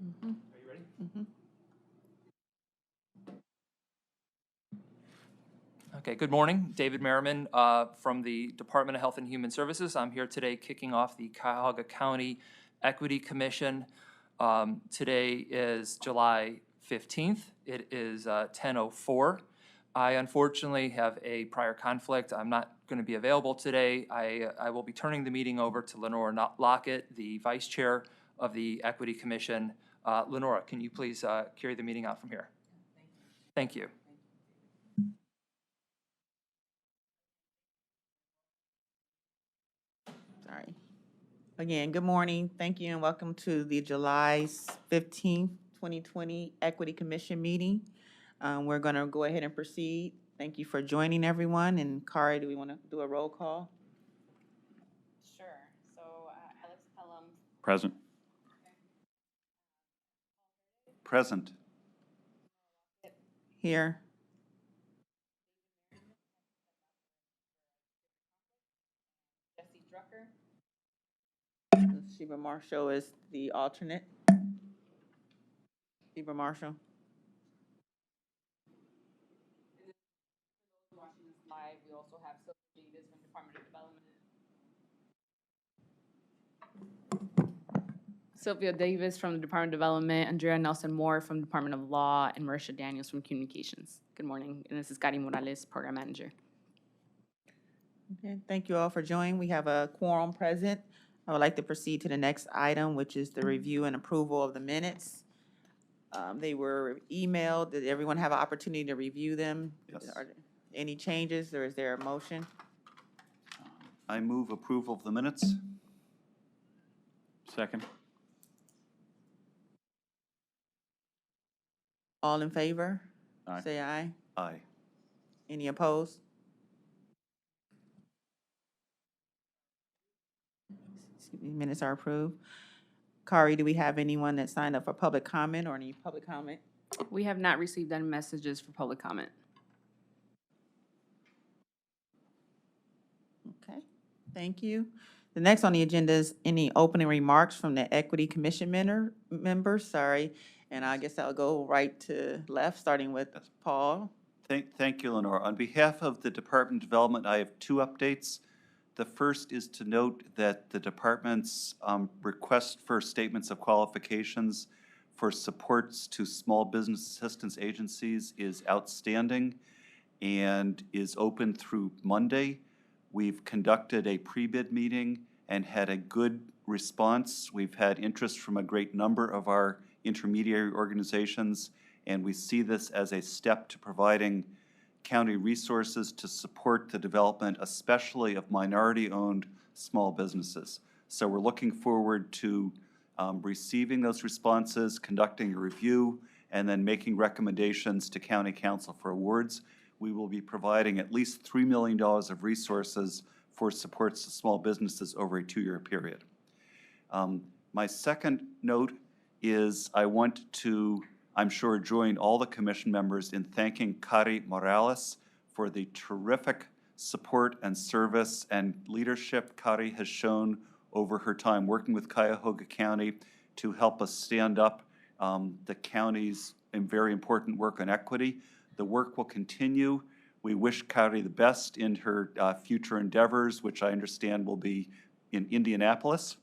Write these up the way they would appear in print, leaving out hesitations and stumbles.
Are you ready? Okay, good morning. David Merriman from the Department of Health and Human Services. I'm here today kicking off the Cuyahoga County Equity Commission. Today is July 15th. It is 10:04. I unfortunately have a prior conflict. I'm not going to be available today. I will be turning the meeting over to Lenora Lockett, the Vice Chair of the Equity Commission. Lenora, can you please carry the meeting out from here? Thank you. Sorry. Again, good morning. Thank you and welcome to the July 15th, 2020 Equity Commission meeting. We're going to go ahead and proceed. Thank you for joining everyone. And Kari, do we want to do a roll call? Sure. So Alex Pelham. Present. Present. Here. Jesse Drucker. Sheba Marshall is the alternate. Sheba Marshall. Watching this live, we also have Sylvia Davis from Department of Development. Sylvia Davis from the Department of Development, Andrea Nelson Moore from Department of Law, and Marisha Daniels from Communications. Good morning, and this is Gary Morales, Program Manager. Okay, thank you all for joining. We have a quorum present. I would like to proceed to the next item, which is the review and approval of the minutes. They were emailed. Did everyone have an opportunity to review them? Yes. Are there any changes, or is there a motion? I move approval of the minutes. Second. All in favor? Aye. Say aye. Aye. Any opposed? Minutes are approved. Kari, do we have anyone that signed up for public comment or any public comment? We have not received any messages for public comment. Okay, thank you. The next on the agenda is any opening remarks from the Equity Commission members, and I guess I'll go right to left, starting with Yes. Paul. Thank you, Lenore. On behalf of the Department of Development, I have two updates. The first is to note that the department's request for statements of qualifications for supports to small business assistance agencies is outstanding and is open through Monday. We've conducted a pre-bid meeting and had a good response. We've had interest from a great number of our intermediary organizations, and we see this as a step to providing county resources to support the development, especially of minority-owned small businesses. So we're looking forward to receiving those responses, conducting a review, and then making recommendations to County Council for awards. We will be providing at least $3 million of resources for supports to small businesses over a 2-year period. My second note is I want to, I'm sure, join all the commission members in thanking Kari Morales for the terrific support and service and leadership Kari has shown over her time working with Cuyahoga County to help us stand up the county's very important work on equity. The work will continue. We wish Kari the best in her future endeavors, which I understand will be in Indianapolis.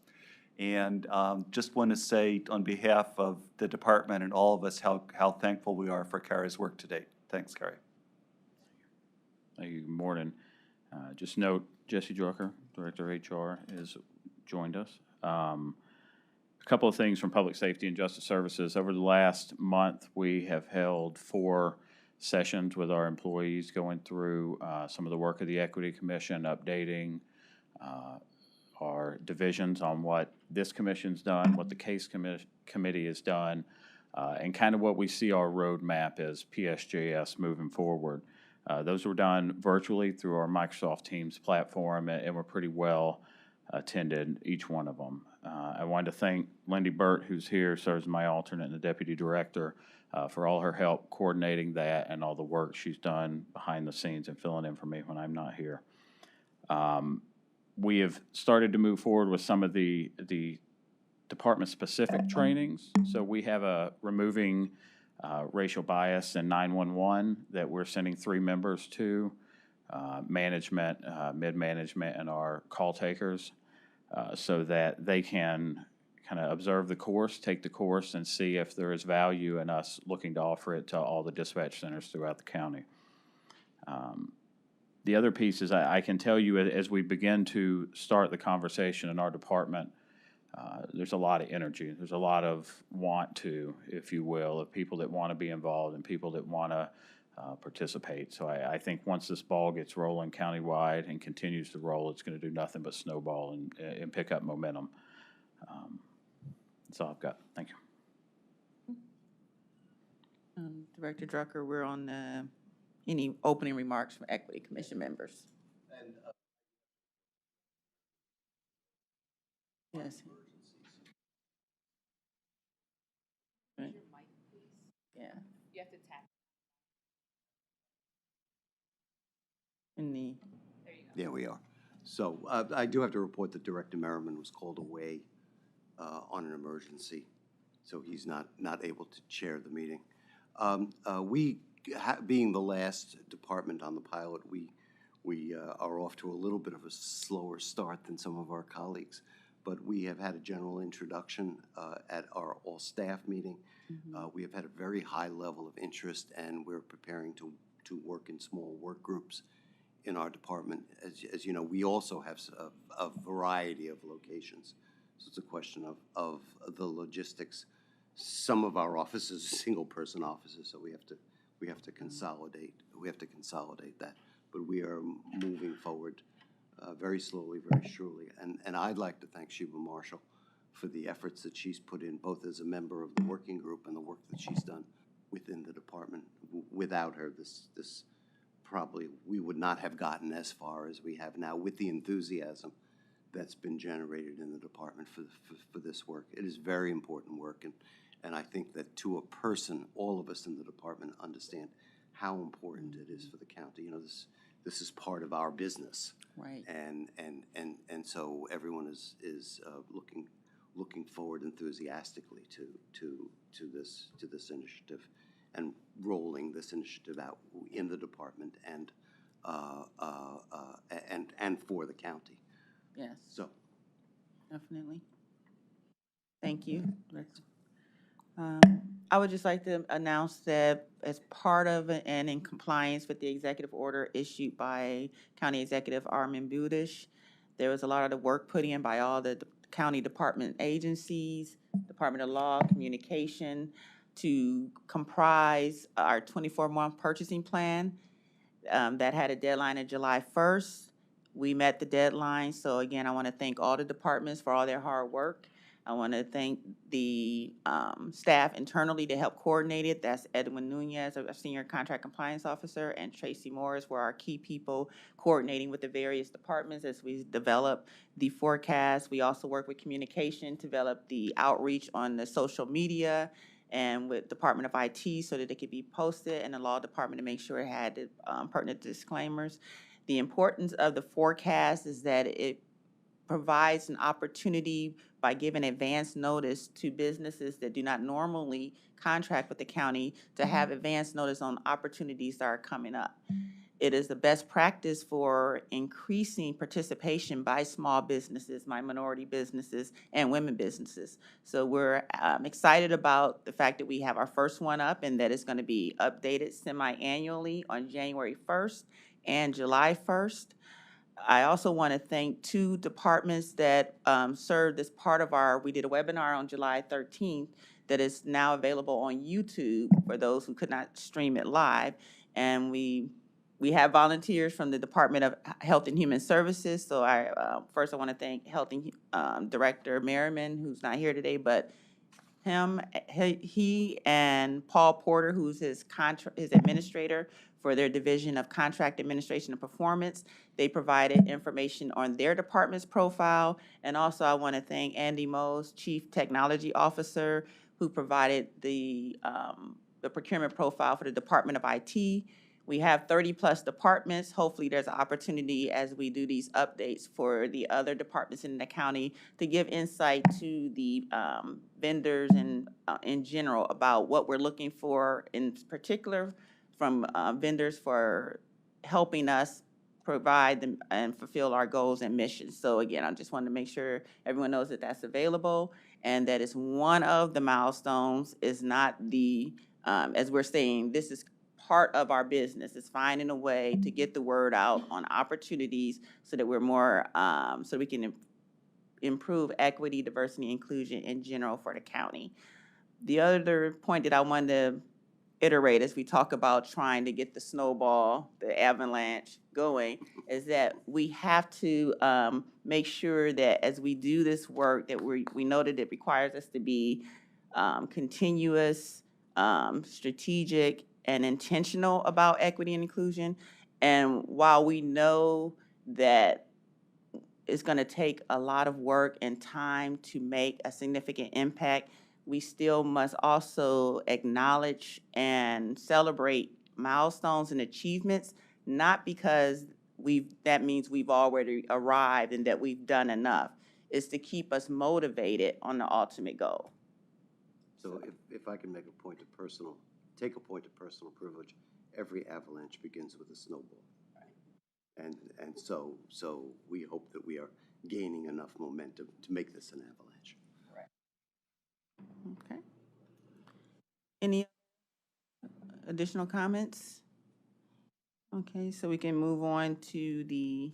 And just want to say on behalf of the department and all of us how thankful we are for Kari's work to date. Thanks, Kari. Thank you. Good morning. Just note, Jesse Drucker, Director of HR, has joined us. A couple of things from Public Safety and Justice Services. Over the last month, we have held 4 sessions with our employees going through some of the work of the Equity Commission, updating our divisions on what this commission's done, what the case committee has done, and kind of what we see our roadmap as PSJS moving forward. Those were done virtually through our Microsoft Teams platform, and were pretty well attended, each one of them. I wanted to thank Lindy Burt, who's here, serves as my alternate and the deputy director, for all her help coordinating that and all the work she's done behind the scenes and filling in for me when I'm not here. We have started to move forward with some of the department-specific trainings. So we have a removing racial bias in 911 that we're sending 3 members to, management, mid-management, and our call takers, so that they can kind of observe the course, take the course, and see if there is value in us looking to offer it to all the dispatch centers throughout the county. The other piece is I can tell you as we begin to start the conversation in our department, there's a lot of energy. There's a lot of want to, if you will, of people that want to be involved and people that want to participate. So I think once this ball gets rolling countywide and continues to roll, it's going to do nothing but snowball and pick up momentum. That's all I've got. Thank you. Director Drucker, we're on any opening remarks from Equity Commission members? Yes. Right. Yeah. You have to tap. In the, Yeah, we are. So I do have to report that Director Merriman was called away on an emergency, so he's not able to chair the meeting. Being the last department on the pilot, we are off to a little bit of a slower start than some of our colleagues, but we have had a general introduction at our all-staff meeting. We have had a very high level of interest, and we're preparing to work in small work groups in our department. As you know, we also have a variety of locations, so it's a question of the logistics. Some of our offices are single-person offices, so we have to consolidate. We have to consolidate that, but we are moving forward very slowly, very surely. And I'd like to thank Sheba Marshall for the efforts that she's put in, both as a member of the working group and the work that she's done within the department. Without her, this probably we would not have gotten as far as we have now with the enthusiasm that's been generated in the department for this work. It is very important work, and I think that to a person, all of us in the department understand how important it is for the county. You know, this is part of our business, right. And so everyone is looking forward enthusiastically to this initiative and rolling this initiative out in the department and for the county. Yes, So definitely. Thank you. I would just like to announce that as part of and in compliance with the executive order issued by County Executive Armin Budish, there was a lot of the work put in by all the county department agencies, Department of Law, Communication, to comprise our 24-month purchasing plan that had a deadline of July 1st. We met the deadline, so again, I want to thank all the departments for all their hard work. I want to thank the staff internally to help coordinate it. That's Edwin Nunez, our Senior Contract Compliance Officer, and Tracy Morris were our key people coordinating with the various departments as we develop the forecast. We also work with communication to develop the outreach on the social media and with Department of IT so that it could be posted, and the Law Department to make sure it had the pertinent disclaimers. The importance of the forecast is that it provides an opportunity by giving advance notice to businesses that do not normally contract with the county to have advance notice on opportunities that are coming up. It is the best practice for increasing participation by small businesses, minority businesses, and women businesses. So we're excited about the fact that we have our first one up and that it's going to be updated semi-annually on January 1st and July 1st. I also want to thank 2 departments that served as part of we did a webinar on July 13th that is now available on YouTube for those who could not stream it live. And we have volunteers from the Department of Health and Human Services. So first I want to thank Health and Director Merriman, who's not here today, but he and Paul Porter, who's his administrator for their Division of Contract Administration and Performance. They provided information on their department's profile. And also I want to thank Andy Mose, Chief Technology Officer, who provided the procurement profile for the Department of IT. We have 30-plus departments. Hopefully, there's an opportunity as we do these updates for the other departments in the county to give insight to the vendors and in general about what we're looking for, in particular from vendors for helping us provide them and fulfill our goals and missions. So again, I just wanted to make sure everyone knows that that's available and that it's one of the milestones, is not the, as we're saying, this is part of our business, is finding a way to get the word out on opportunities so that we're more, so we can improve equity, diversity, inclusion in general for the county. The other point that I wanted to iterate as we talk about trying to get the snowball, the avalanche going, is that we have to make sure that as we do this work, that we know that it requires us to be continuous, strategic, and intentional about equity and inclusion. And while we know that it's going to take a lot of work and time to make a significant impact, we still must also acknowledge and celebrate milestones and achievements, not because that means we've already arrived and that we've done enough. It's to keep us motivated on the ultimate goal. So if I can make take a point of personal privilege, every avalanche begins with a snowball. And so we hope that we are gaining enough momentum to make this an avalanche. Okay. Any additional comments? Okay, so we can move on to the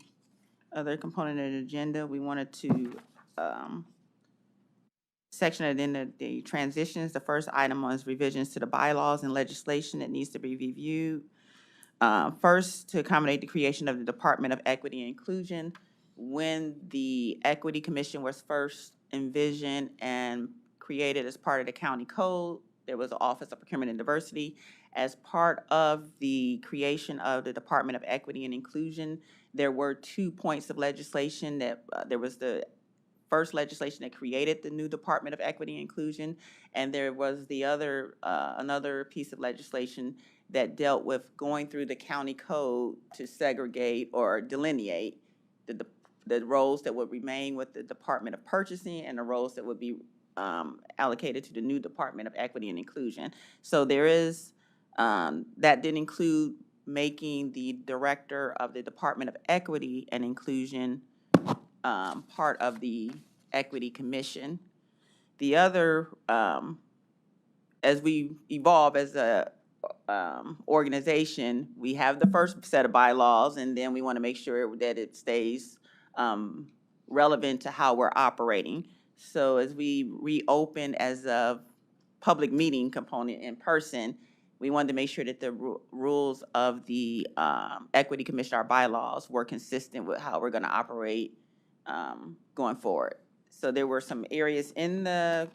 other component of the agenda. We wanted to section it in the transitions. The first item was revisions to the bylaws and legislation that needs to be reviewed. First, to accommodate the creation of the Department of Equity and Inclusion. When the Equity Commission was first envisioned and created as part of the county code, there was an Office of Procurement and Diversity. As part of the creation of the Department of Equity and Inclusion, there were 2 points of legislation that there was the first legislation that created the new Department of Equity and Inclusion, and there was the other, another piece of legislation that dealt with going through the county code to segregate or delineate the roles that would remain with the Department of Purchasing and the roles that would be allocated to the new Department of Equity and Inclusion. So there is, that did include making the director of the Department of Equity and Inclusion part of the Equity Commission. The other, as we evolve as a organization, we have the first set of bylaws, and then we want to make sure that it stays relevant to how we're operating. So as we reopen as a public meeting component in person, we wanted to make sure that the rules of the Equity Commission, our bylaws, were consistent with how we're going to operate going forward. So there were some areas in the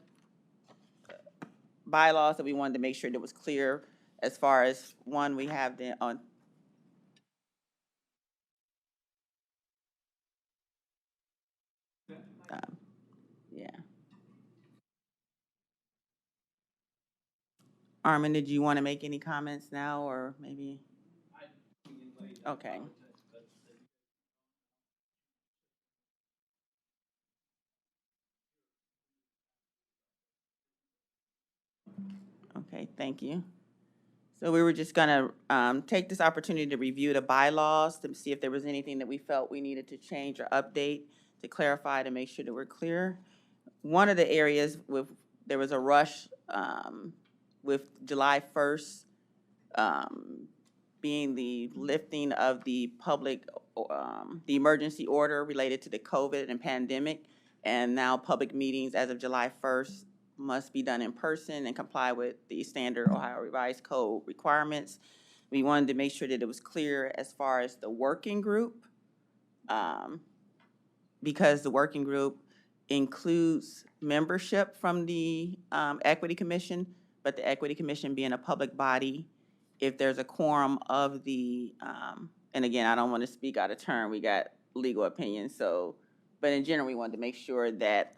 bylaws that we wanted to make sure that was clear. As far as one, we have the on. Yeah. Armin, did you want to make any comments now, or maybe? Okay. Okay, thank you. So we were just gonna take this opportunity to review the bylaws to see if there was anything that we felt we needed to change or update, to clarify, to make sure that we're clear. One of the areas there was a rush with July 1st being the lifting of the the emergency order related to the COVID and pandemic, and now public meetings as of July 1st must be done in person and comply with the standard Ohio Revised Code requirements. We wanted to make sure that it was clear as far as the working group, because the working group includes membership from the Equity Commission, but the Equity Commission being a public body, if there's a quorum of the, and again, I don't want to speak out of turn, we got legal opinions, so, but in general, we wanted to make sure that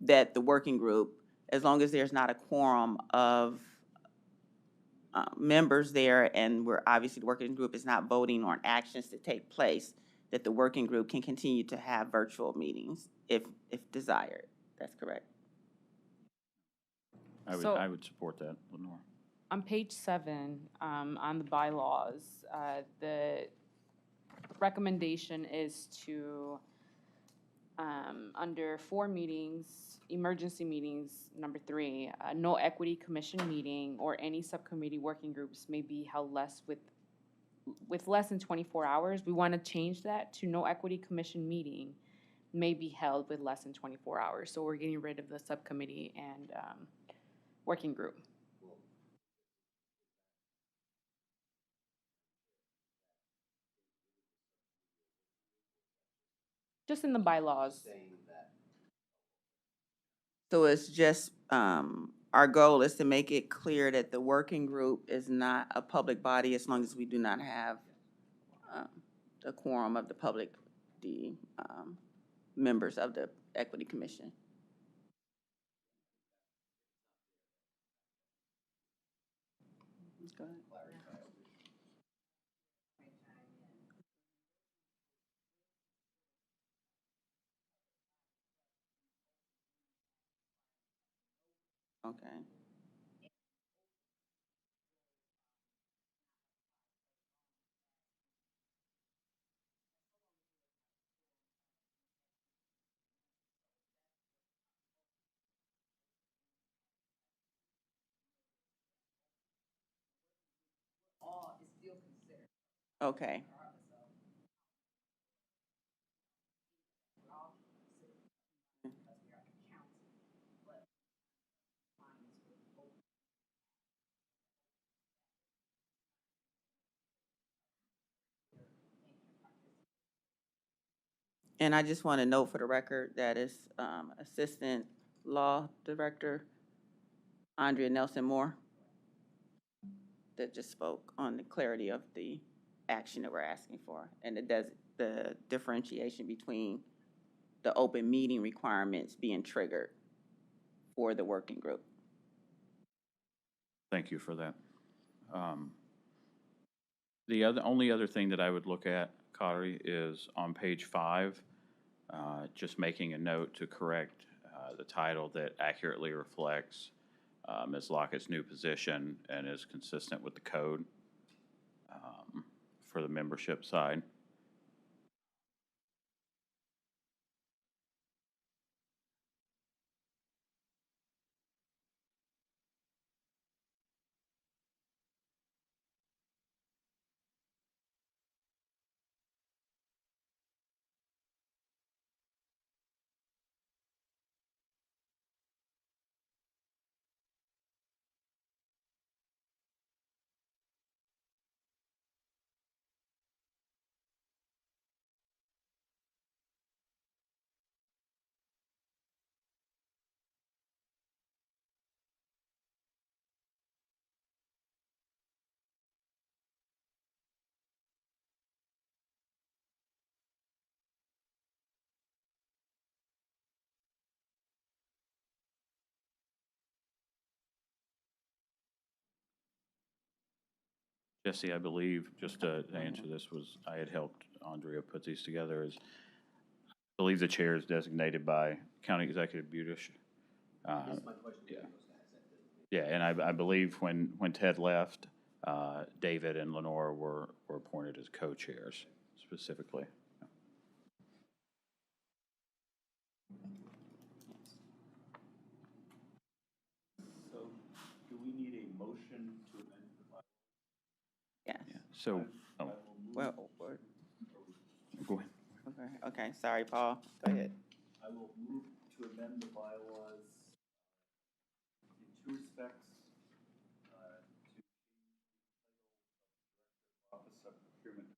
that the working group, as long as there's not a quorum of members there, and we're, obviously, the working group is not voting on actions to take place, that the working group can continue to have virtual meetings if desired. That's correct. So- I would support that, Lenore. On page 7, on the bylaws, the recommendation is to, under 4 meetings, emergency meetings, number 3, no equity commission meeting or any subcommittee working groups may be held with less than 24 hours. We want to change that to no equity commission meeting may be held with less than 24 hours. So we're getting rid of the subcommittee and working group. Just in the bylaws. So it's just, our goal is to make it clear that the working group is not a public body as long as we do not have the quorum of the public, the members of the Equity Commission. Go ahead. Okay. Okay. And I just want to note for the record that is Assistant Law Director Andrea Nelson Moore that just spoke on the clarity of the action that we're asking for and the differentiation between the open meeting requirements being triggered for the working group. Thank you for that. The only other thing that I would look at, Kari, is on page 5, just making a note to correct the title that accurately reflects Ms. Lockett's new position and is consistent with the code for the membership side. Jesse, I believe, just to answer this, I had helped Andrea put these together, I believe the chair is designated by County Executive Budish. Yeah, and I believe when Ted left, David and Lenore were appointed as co-chairs specifically. So do we need a motion to amend the bylaws? Yes. Yeah, so, oh, Well, go ahead. okay, sorry, Paul. Go ahead. I will move to amend the bylaws in 2 respects. To change the title of Office of Procurement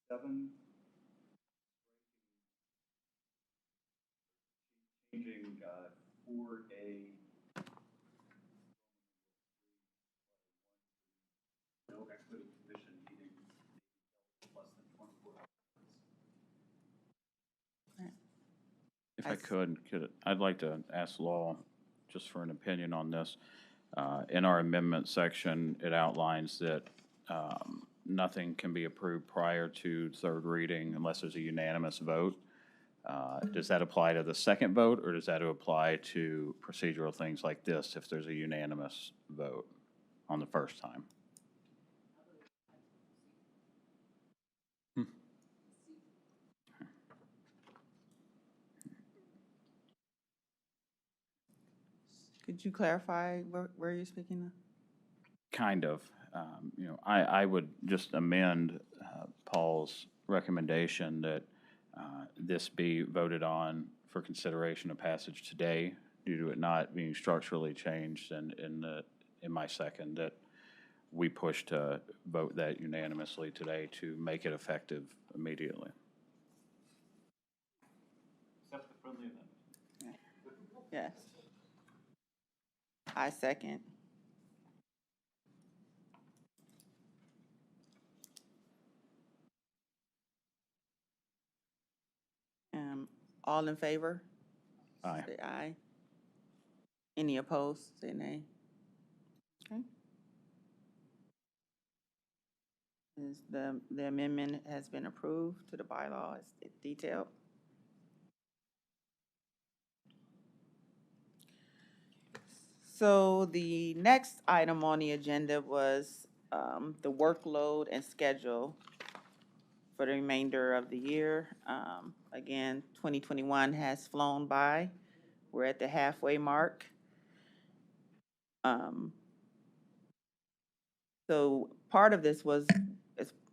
Diversity, 7, changing 4A, no equity commission meeting If I could, I'd like to ask Law just for an opinion on this. In our amendment section, it outlines that nothing can be approved prior to third reading unless there's a unanimous vote. Does that apply to the second vote, or does that apply to procedural things like this if there's a unanimous vote on the first time? Could you clarify where you're speaking of? Kind of. I would just amend Paul's recommendation that this be voted on for consideration of passage today due to it not being structurally changed, and in my second, that we push to vote that unanimously today to make it effective immediately. Accept the friendly amendment. Yes. I second. All in favor? Aye. Say aye. Any opposed? Say nay. Okay. The amendment has been approved to the bylaw as detailed. So the next item on the agenda was the workload and schedule for the remainder of the year. Again, 2021 has flown by. We're at the halfway mark. So part of this was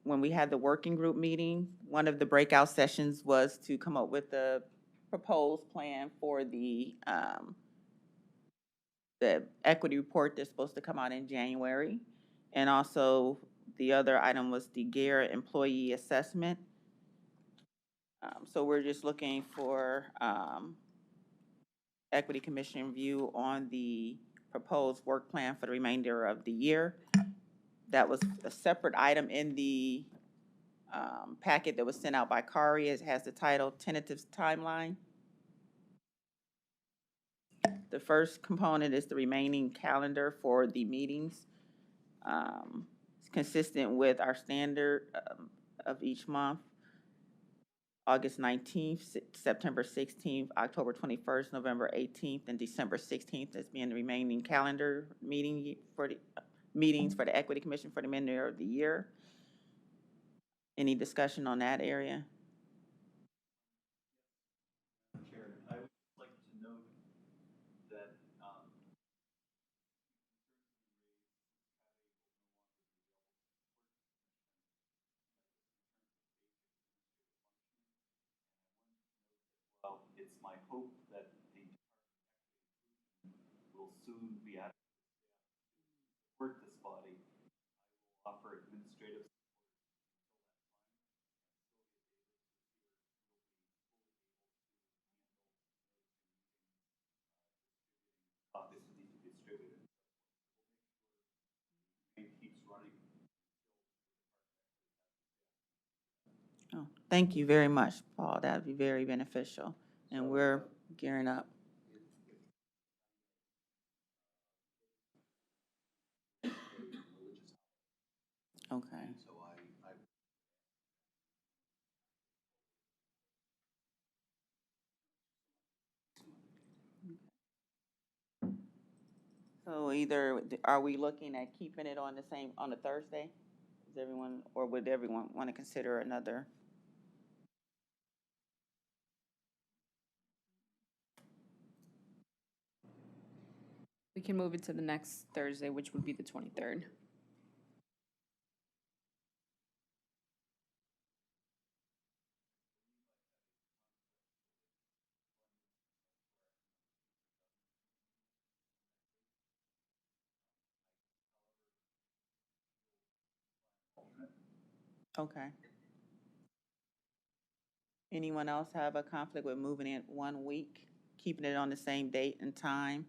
when we had the working group meeting, one of the breakout sessions was to come up with a proposed plan for the equity report that's supposed to come out in January. And also, the other item was the GARE employee assessment. So we're just looking for Equity Commission view on the proposed work plan for the remainder of the year. That was a separate item in the packet that was sent out by Kari. It has the title Tentative Timeline. The first component is the remaining calendar for the meetings. It's consistent with our standard of each month. August 19th, September 16th, October 21st, November 18th, and December 16th as being the remaining calendar meetings for the Equity Commission for the remainder of the year. Any discussion on that area? Chair, I would like to note that well, it's my hope that the department will soon be at support this body. I will offer administrative copies that need to be distributed. It keeps running. Oh, thank you very much, Paul. That would be very beneficial. And we're gearing up. Okay. So I So either, are we looking at keeping it on on the Thursday? Is everyone, or would everyone want to consider another? We can move it to the next Thursday, which would be the 23rd. Okay. Anyone else have a conflict with moving it 1 week, keeping it on the same date and time,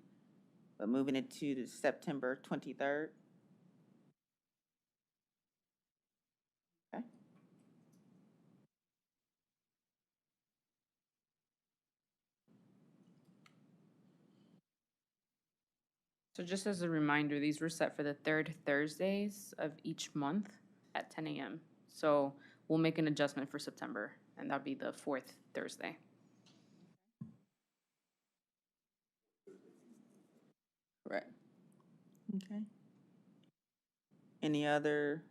but moving it to the September 23rd? Okay. So just as a reminder, these were set for the third Thursdays of each month at 10 a.m. So we'll make an adjustment for September, and that'll be the fourth Thursday. Correct. Okay. Any other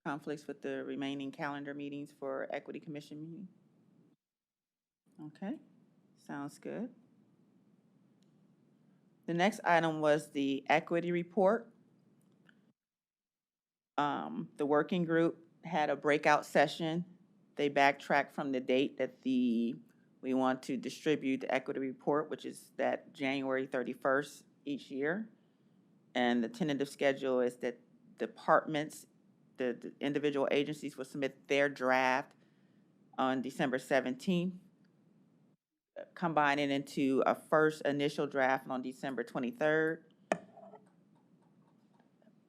conflicts with the remaining calendar meetings for Equity Commission meeting? Okay, sounds good. The next item was the equity report. The working group had a breakout session. They backtracked from the date that we want to distribute the equity report, which is that January 31st each year. And the tentative schedule is that departments, the individual agencies will submit their draft on December 17th, combine it into a first initial draft on December 23rd.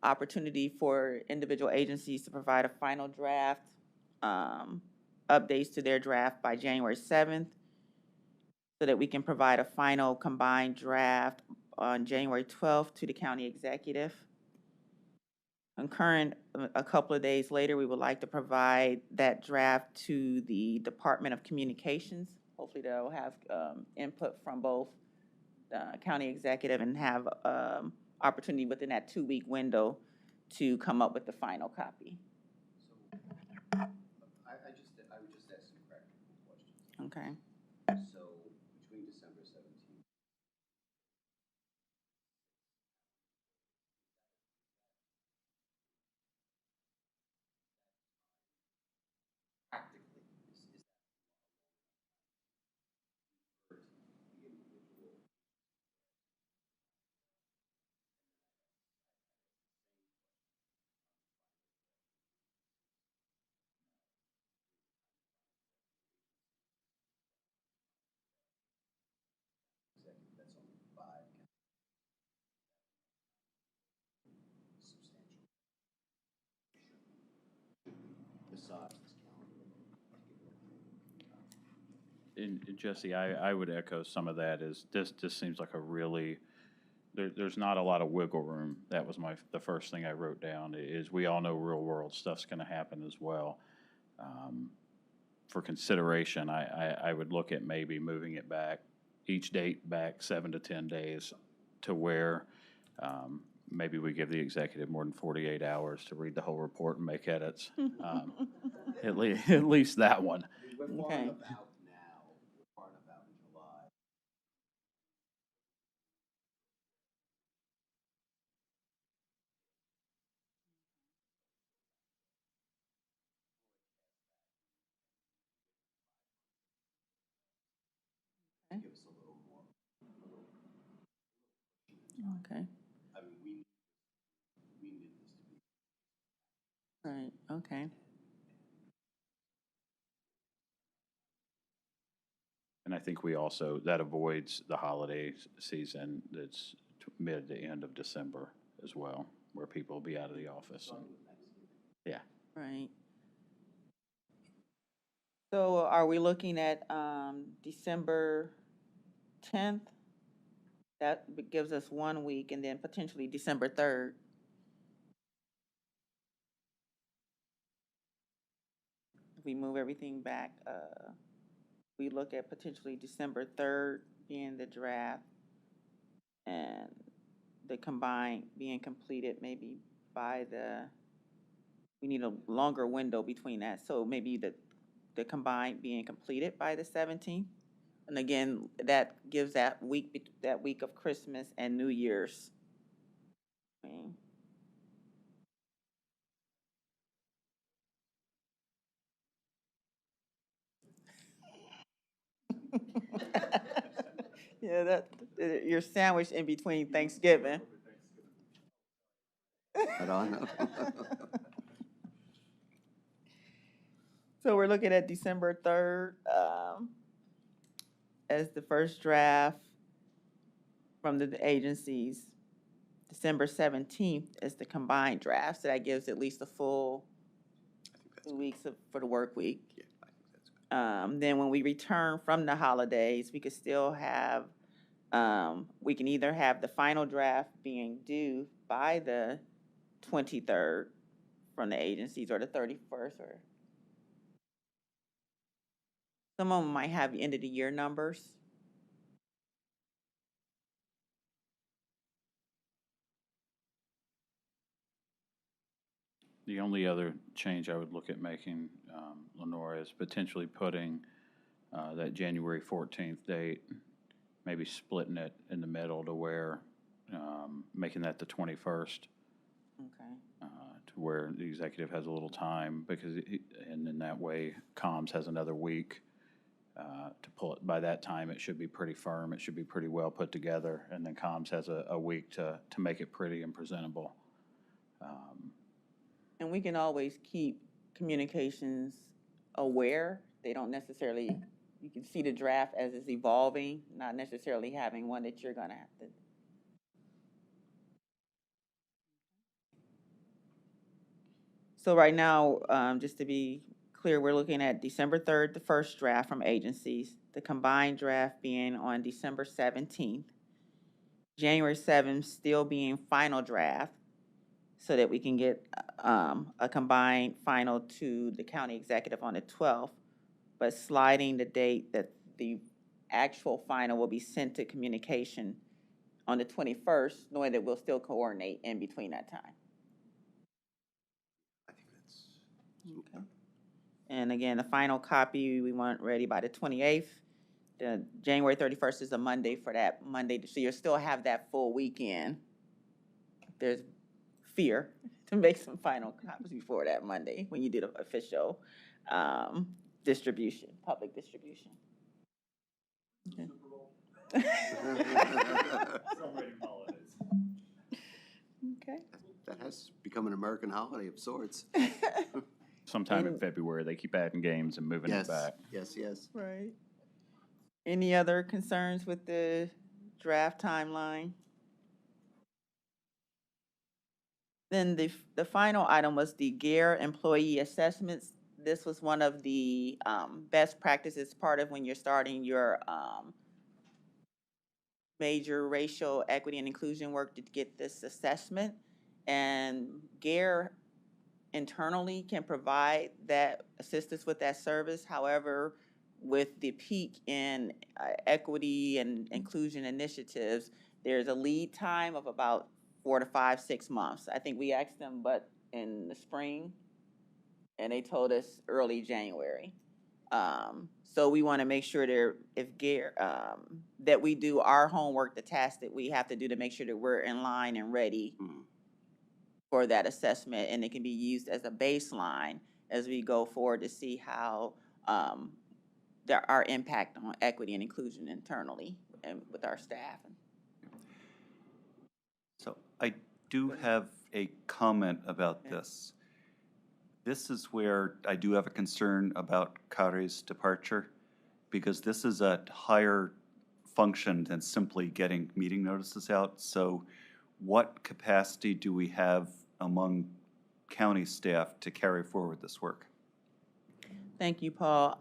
Opportunity for individual agencies to provide a final draft, updates to their draft by January 7th, so that we can provide a final combined draft on January 12th to the county executive. Concurrent, a couple of days later, we would like to provide that draft to the Department of Communications. Hopefully they'll have input from both the county executive and have opportunity within that 2-week window to come up with the final copy. I would just ask some practical questions. Okay. So between December 17th. Practically, is that for the individual? Executive, that's only 5. Substantial. Besides this calendar. And Jesse, I would echo some of that. Is this seems like a really, there's not a lot of wiggle room. That was the first thing I wrote down, is we all know real world stuff's gonna happen as well. For consideration, I would look at maybe moving it back, each date back 7 to 10 days, to where maybe we give the executive more than 48 hours to read the whole report and make edits. At least that one. We're far Okay. enough out now, we're far enough out in July. Okay. Give us a little more. Okay, I mean, we need this to be. right, okay. And I think we also, that avoids the holiday season that's mid to end of December as well, where people will be out of the office. Yeah. Right. So are we looking at December 10th? That gives us 1 week, and then potentially December 3rd. If we move everything back, we look at potentially December 3rd being the draft, and the combined being completed maybe by we need a longer window between that, so maybe the combined being completed by the 17th. And again, that gives that week of Christmas and New Year's. I mean, yeah, you're sandwiched in between Thanksgiving. Right on. So we're looking at December 3rd as the first draft from the agencies. December 17th is the combined draft, so that gives at least a full I think that's 2 weeks for the work week. Yeah, I think that's good. Then when we return from the holidays, we could still have We can either have the final draft being due by the 23rd from the agencies, or the 31st, or some of them might have end of the year numbers. The only other change I would look at making, Lenora, is potentially putting that January 14th date, maybe splitting it in the middle to where, making that the 21st, Okay. to where the executive has a little time, because, and then that way comms has another week to pull it. By that time, it should be pretty firm, it should be pretty well put together, and then comms has a week to make it pretty and presentable. And we can always keep communications aware. They don't necessarily, you can see the draft as it's evolving, not necessarily having one that you're gonna have to. So right now, just to be clear, we're looking at December 3rd, the first draft from agencies, the combined draft being on December 17th, January 7th still being final draft, so that we can get a combined final to the county executive on the 12th, but sliding the date that the actual final will be sent to communication on the 21st, knowing that we'll still coordinate in between that time. I think that's, Okay. And again, the final copy we want ready by the 28th. The January 31st is a Monday for that Monday, so you'll still have that full weekend. There's fear to make some final copies before that Monday when you do the official distribution, public distribution. Okay. Okay. that has become an American holiday of sorts. Sometime in And- February, they keep adding games and moving it Yes, back. yes, yes. Right. Any other concerns with the draft timeline? Then the final item was the GARE employee assessments. This was one of the best practices, part of when you're starting your major racial equity and inclusion work to get this assessment. And GARE internally can provide that, assist us with that service. However, with the peak in equity and inclusion initiatives, there's a lead time of about 4 to 5, 6 months. I think we asked them, but in the spring, and they told us early January. So we want to make sure that we do our homework, the tasks that we have to do to make sure that we're in line and ready Mhm. for that assessment, and it can be used as a baseline as we go forward to see how our impact on equity and inclusion internally and with our staff. So I do have a comment about this. This is where I do have a concern about Kare's departure, because this is a higher function than simply getting meeting notices out. So what capacity do we have among county staff to carry forward this work? Thank you, Paul.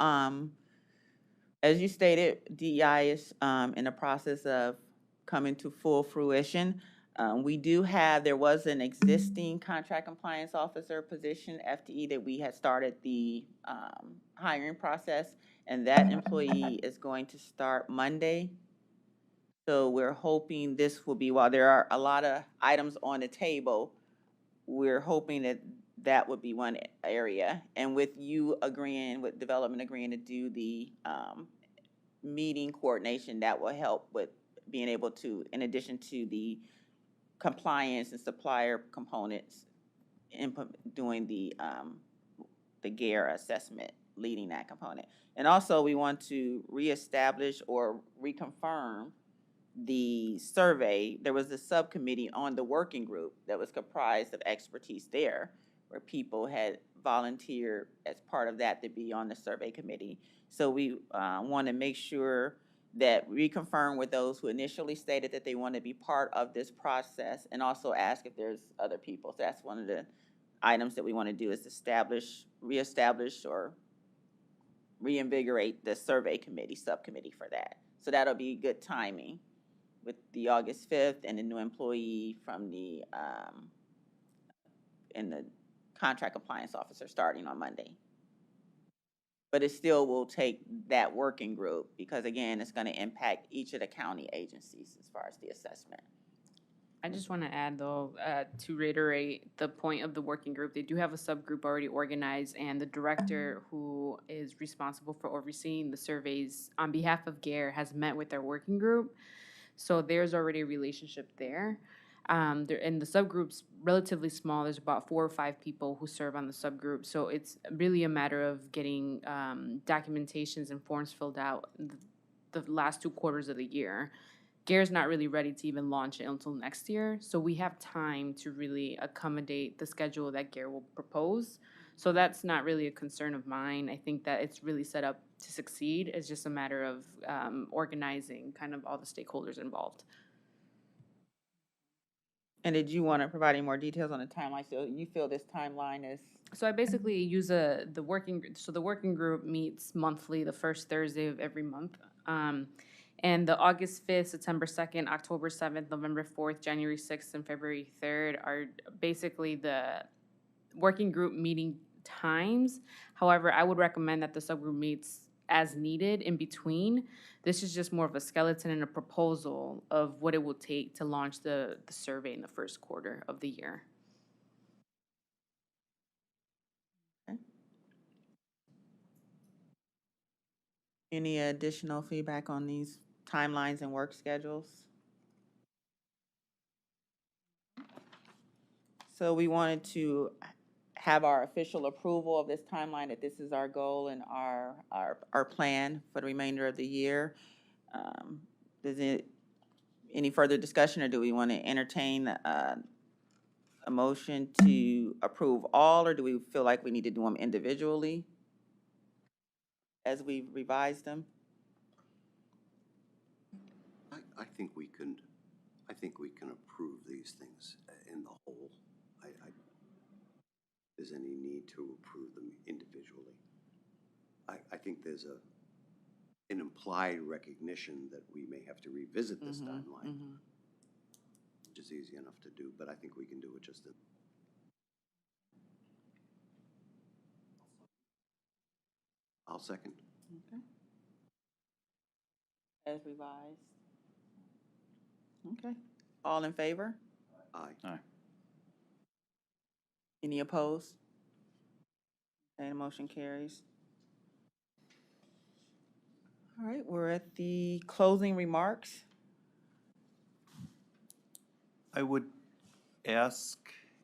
As you stated, DEI is in the process of coming to full fruition. There was an existing contract compliance officer position, FTE, that we had started the hiring process, and that employee is going to start Monday. So we're hoping this will be, while there are a lot of items on the table, we're hoping that that would be one area. And with you agreeing, with development agreeing to do the meeting coordination, that will help with being able to, in addition to the compliance and supplier components, doing the GARE assessment, leading that component. And also, we want to reestablish or reconfirm the survey. There was a subcommittee on the working group that was comprised of expertise there, where people had volunteered as part of that to be on the survey committee. So we want to make sure that we confirm with those who initially stated that they want to be part of this process, and also ask if there's other people. So that's one of the items that we want to do, is reestablish or reinvigorate the survey committee, subcommittee for that. So that'll be good timing with the August 5th and the new employee from the, and the contract compliance officer starting on Monday. But it still will take that working group because again, it's gonna impact each of the county agencies as far as the assessment. I just want to add, though, to reiterate the point of the working group, they do have a subgroup already organized, and the director who is responsible for overseeing the surveys on behalf of GARE has met with their working group. So there's already a relationship there. And the subgroup's relatively small. There's about 4 or 5 people who serve on the subgroup. So it's really a matter of getting documentations and forms filled out the last 2 quarters of the year. GARE's not really ready to even launch it until next year, so we have time to really accommodate the schedule that GARE will propose. So that's not really a concern of mine. I think that it's really set up to succeed. It's just a matter of organizing kind of all the stakeholders involved. And did you want to provide any more details on the timeline? So you feel this timeline is, So I basically use the working group meets monthly, the first Thursday of every month. And the August 5th, September 2nd, October 7th, November 4th, January 6th, and February 3rd are basically the working group meeting times. However, I would recommend that the subgroup meets as needed in between. This is just more of a skeleton and a proposal of what it will take to launch the survey in the first quarter of the year. any additional feedback on these timelines and work schedules? So we wanted to have our official approval of this timeline, that this is our goal and our plan for the remainder of the year. Does it, any further discussion, or do we want to entertain a motion to approve all, or do we feel like we need to do them individually as we revise them? I think we can approve these things in the whole. There's any need to approve them individually. I think there's an implied recognition that we may have to revisit this timeline, which is easy enough to do, but I think we can do it just in. I'll second. Okay. As revised. Okay. All in favor? Aye. Any opposed? Okay, the motion carries. All right, we're at the closing remarks. I would ask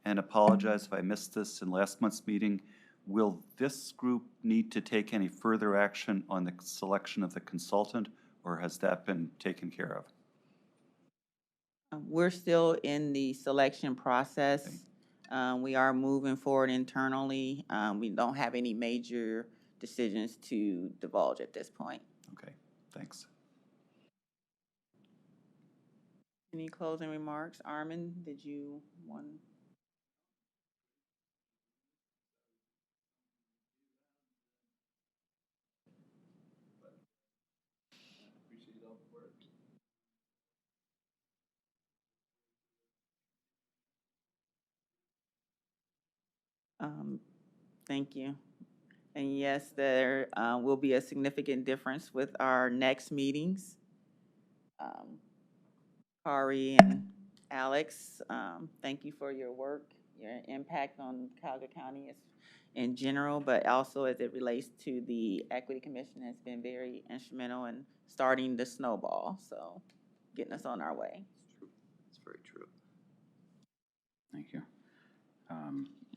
and apologize if I missed this in last month's meeting. Will this group need to take any further action on the selection of the consultant, or has that been taken care of? We're still in the selection process. Okay. We are moving forward internally. We don't have any major decisions to divulge at this point. Okay, thanks. Any closing remarks? Armin, did you want? Thank you. And yes, there will be a significant difference with our next meetings. Kari and Alex, thank you for your work, your impact on Cuyahoga County in general, but also as it relates to the Equity Commission has been very instrumental in starting the snowball, so getting us on our way. It's very true. Thank you.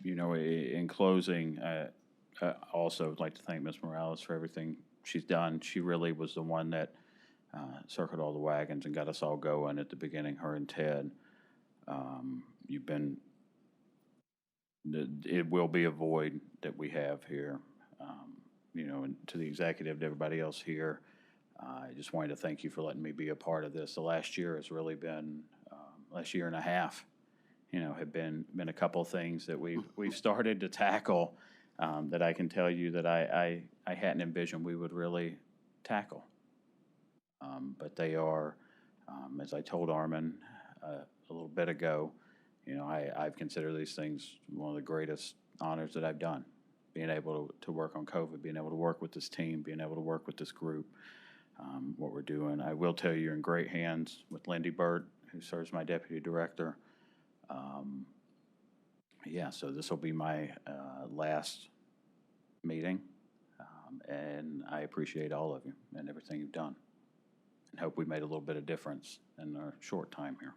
You know, in closing, I also would like to thank Ms. Morales for everything she's done. She really was the one that circled all the wagons and got us all going at the beginning, her and Ted. You've been, it will be a void that we have here. You know, and to the executive, to everybody else here, I just wanted to thank you for letting me be a part of this. The last year has really been, last year and a half, you know, have been a couple of things that we've started to tackle that I can tell you that I hadn't envisioned we would really tackle. But they are As I told Armin a little bit ago, you know, I've considered these things one of the greatest honors that I've done. Being able to work on COVID, being able to work with this team, being able to work with this group, what we're doing. I will tell you, you're in great hands with Lindy Burt, who serves my deputy director. Yeah, so this will be my last meeting, and I appreciate all of you and everything you've done, and hope we made a little bit of difference in our short time here.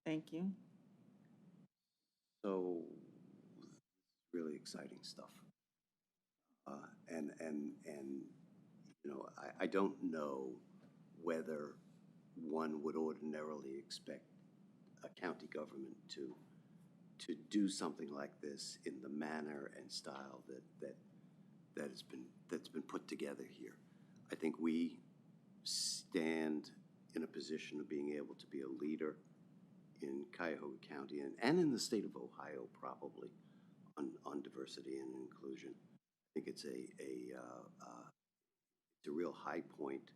Thank you. So, really exciting stuff. You know, I don't know whether one would ordinarily expect a county government to do something like this in the manner and style that's been put together here. I think we stand in a position of being able to be a leader in Cuyahoga County and in the state of Ohio, probably, on diversity and inclusion. I think it's a real high point.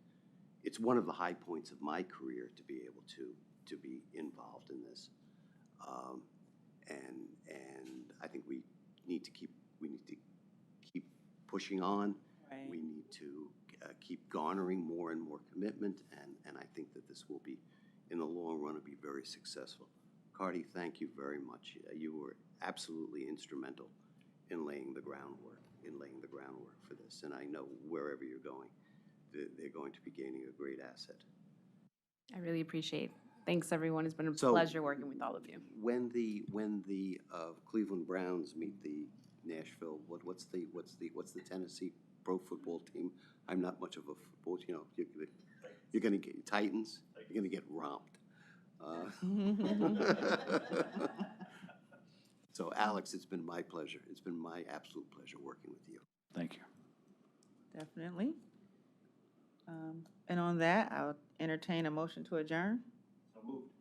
It's one of the high points of my career to be able to be involved in this. And I think we need to keep pushing on. Right. We need to keep garnering more and more commitment, and I think that this will be, in the long run, be very successful. Cardi, thank you very much. You were absolutely instrumental in laying the groundwork for this, and I know wherever you're going, they're going to be gaining a great asset. I really appreciate. Thanks, everyone. It's been a So- pleasure working with all of you. When the Cleveland Browns meet the Nashville, what's the Tennessee pro football team? I'm not much of a football, you know, you're gonna get Titans, you're gonna get romped. So Alex, it's been my pleasure. It's been my absolute pleasure working with you. Thank you. Definitely. And on that, I'll entertain a motion to adjourn. So moved.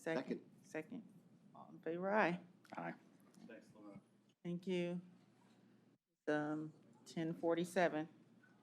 Second. Second. All in favor, aye. Aye. Thanks, Laura. Thank you. 10:47.